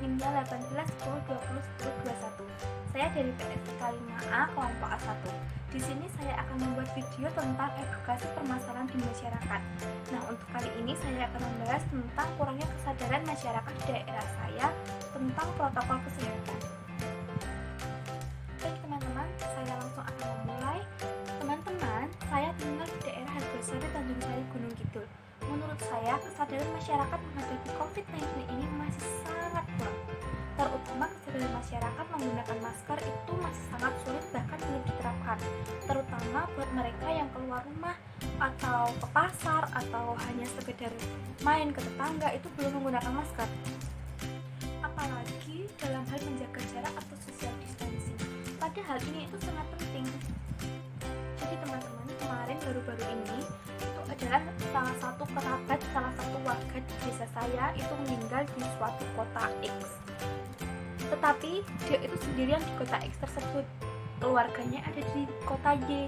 NIM-nya 18 10 20 10 21. Saya dari PSIK 5A kelompok A1. Di sini saya akan membuat video tentang edukasi permasalahan di masyarakat. Nah, untuk kali ini saya akan membahas tentang kurangnya kesadaran masyarakat di daerah saya tentang protokol kesehatan. Baik teman-teman, saya langsung akan memulai. Teman-teman, saya tinggal di daerah Hargosari, Tanjung Sari, Gunung Kidul. Menurut saya, kesadaran masyarakat menghadapi COVID-19 ini masih sangat kurang. Terutama kesadaran masyarakat menggunakan masker itu masih sangat sulit, bahkan belum diterapkan. Terutama buat mereka yang keluar rumah atau ke pasar atau hanya sekedar main ke tetangga itu belum menggunakan masker. Apalagi dalam hal menjaga jarak atau social distancing. Padahal ini itu sangat penting. Jadi teman-teman, kemarin baru-baru ini itu adalah salah satu kerabat, salah satu warga di desa saya itu meninggal di suatu kota X. Tetapi dia itu sendirian di kota X tersebut, keluarganya ada di kota Y.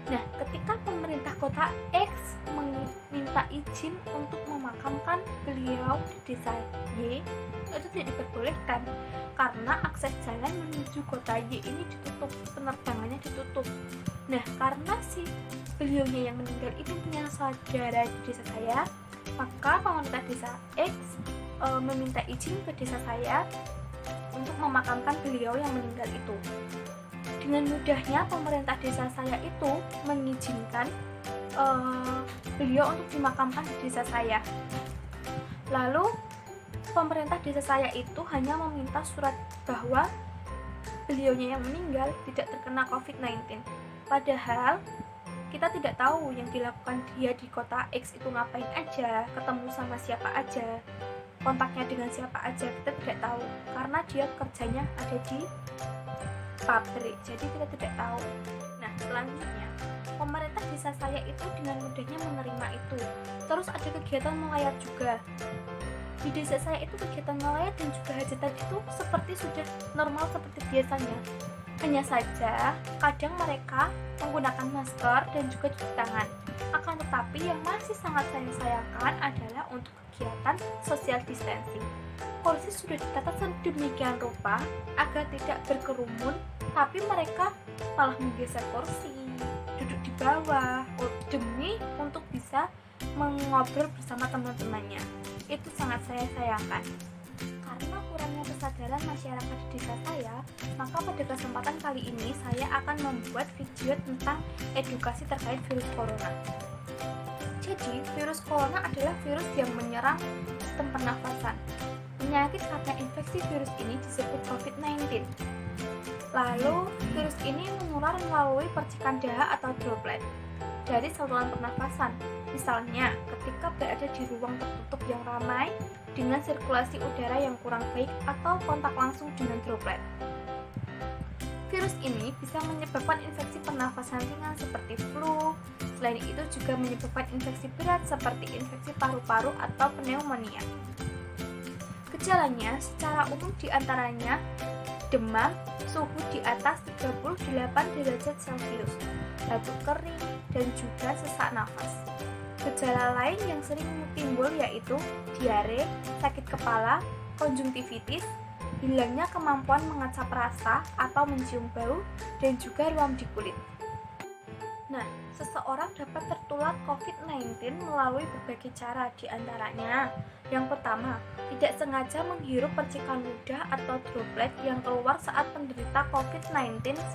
Nah, ketika pemerintah kota X meminta izin untuk memakamkan beliau di desa Y, itu tidak diperbolehkan karena akses jalan menuju kota Y ini ditutup, penerbangannya ditutup. Nah, karena si beliaunya yang meninggal itu punya saudara di desa saya, maka pemerintah desa X meminta izin ke desa saya untuk memakamkan beliau yang meninggal itu. Dengan mudahnya pemerintah desa saya itu mengizinkan beliau untuk dimakamkan di desa saya. Lalu pemerintah desa saya itu hanya meminta surat bahwa beliaunya yang meninggal tidak terkena COVID-19. Padahal kita tidak tahu yang dilakukan dia di kota X itu ngapain aja, ketemu sama siapa aja, kontaknya dengan siapa aja, kita tidak tahu karena dia kerjanya ada di pabrik, jadi kita tidak tahu. Nah, selanjutnya pemerintah desa saya itu dengan mudahnya menerima itu. Terus ada kegiatan melayat juga di desa saya itu. Kegiatan melayat dan juga hajatan itu seperti sudah normal seperti biasanya. Hanya saja kadang mereka menggunakan masker dan juga cuci tangan. Akan tetapi yang masih sangat saya sayangkan adalah untuk kegiatan social distancing. Kursi sudah ditata sedemikian rupa agar tidak berkerumun, tapi mereka malah menggeser kursi, duduk di bawah demi untuk bisa mengobrol bersama teman-temannya. Itu sangat saya sayangkan. Karena kurangnya kesadaran masyarakat di desa saya, maka pada kesempatan kali ini saya akan membuat video tentang edukasi terkait virus corona. Jadi, virus corona adalah virus yang menyerang sistem pernafasan. Penyakit karena infeksi virus ini disebut COVID-19. Lalu, virus ini menular melalui percikan darah atau droplet dari saluran pernafasan. Misalnya, ketika berada di ruang tertutup yang ramai dengan sirkulasi udara yang kurang baik atau kontak langsung dengan droplet. Virus ini bisa menyebabkan infeksi pernafasan ringan seperti flu. Selain itu juga menyebabkan infeksi berat seperti infeksi paru-paru atau pneumonia. Gejalanya secara umum diantaranya demam, suhu di atas 38 derajat Celcius, batuk kering, dan juga sesak nafas. Gejala lain yang sering timbul yaitu diare, sakit kepala, konjungtivitis, hilangnya kemampuan mengecap rasa atau mencium bau, dan juga ruam di kulit. Nah, seseorang dapat tertular COVID-19 melalui berbagai cara, diantaranya yang pertama, tidak sengaja menghirup percikan ludah atau droplet yang keluar saat penderita COVID-19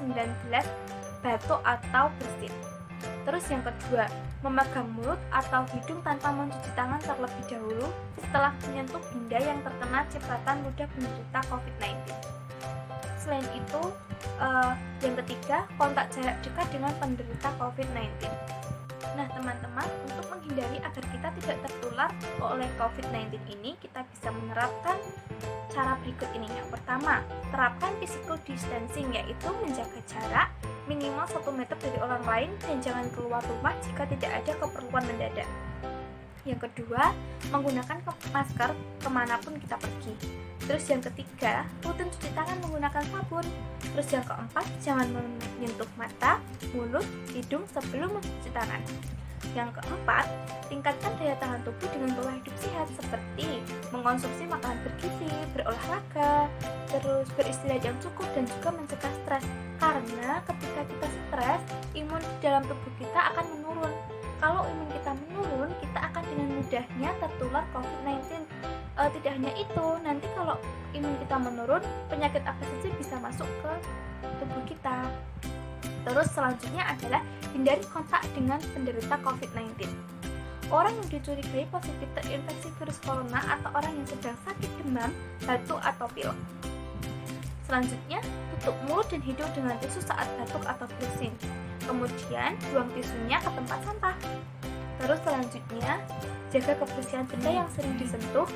batuk atau bersin. Terus yang kedua, memegang mulut atau hidung tanpa mencuci tangan terlebih dahulu setelah menyentuh benda yang terkena cipratan ludah penderita COVID-19. Selain itu, yang ketiga, kontak jarak dekat dengan penderita COVID-19. Nah teman-teman, untuk menghindari agar kita tidak tertular oleh COVID-19 ini, kita bisa menerapkan cara berikut ini. Yang pertama, terapkan physical distancing, yaitu menjaga jarak minimal 1 meter dari orang lain dan jangan keluar rumah jika tidak ada keperluan mendadak. Yang kedua, menggunakan masker kemanapun kita pergi. Terus yang ketiga, rutin cuci tangan menggunakan sabun. Terus yang keempat, jangan menyentuh mata, mulut, hidung sebelum mencuci tangan. Yang keempat, tingkatkan daya tahan tubuh dengan pola hidup sehat seperti mengkonsumsi makanan bergizi, berolahraga, terus beristirahat yang cukup dan juga mencegah stres. Karena ketika kita stres, imun di dalam tubuh kita akan menurun. Kalau imun kita menurun, kita akan dengan mudahnya tertular COVID-19. Tidak hanya itu, nanti kalau imun kita menurun, penyakit apa saja bisa masuk ke tubuh kita. Terus selanjutnya adalah hindari kontak dengan penderita COVID-19. Orang yang dicurigai positif terinfeksi virus corona atau orang yang sedang sakit demam, batuk atau pilek. Selanjutnya, tutup mulut dan hidung dengan tisu saat batuk atau bersin. Kemudian, buang tisunya ke tempat sampah. Terus selanjutnya, jaga kebersihan benda yang sering disentuh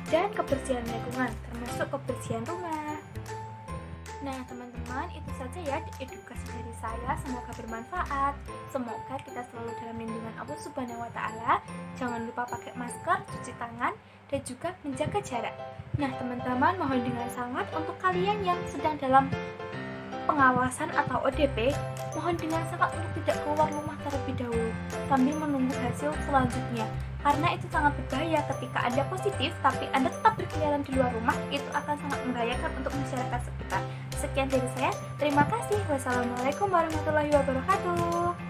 dan kebersihan lingkungan, termasuk kebersihan rumah. Nah teman-teman, itu saja ya edukasi dari saya, semoga bermanfaat. Semoga kita selalu dalam lindungan Allah Subhanahu wa Ta'ala. Jangan lupa pakai masker, cuci tangan, dan juga menjaga jarak. Nah teman-teman, mohon dengan sangat untuk kalian yang sedang dalam pengawasan atau ODP, mohon dengan sangat untuk tidak keluar rumah terlebih dahulu sambil menunggu hasil selanjutnya. Karena itu sangat berbahaya ketika Anda positif tapi Anda tetap berkeliaran di luar rumah, itu akan sangat membahayakan untuk masyarakat sekitar. Sekian dari saya, terima kasih. Wassalamualaikum warahmatullahi wabarakatuh.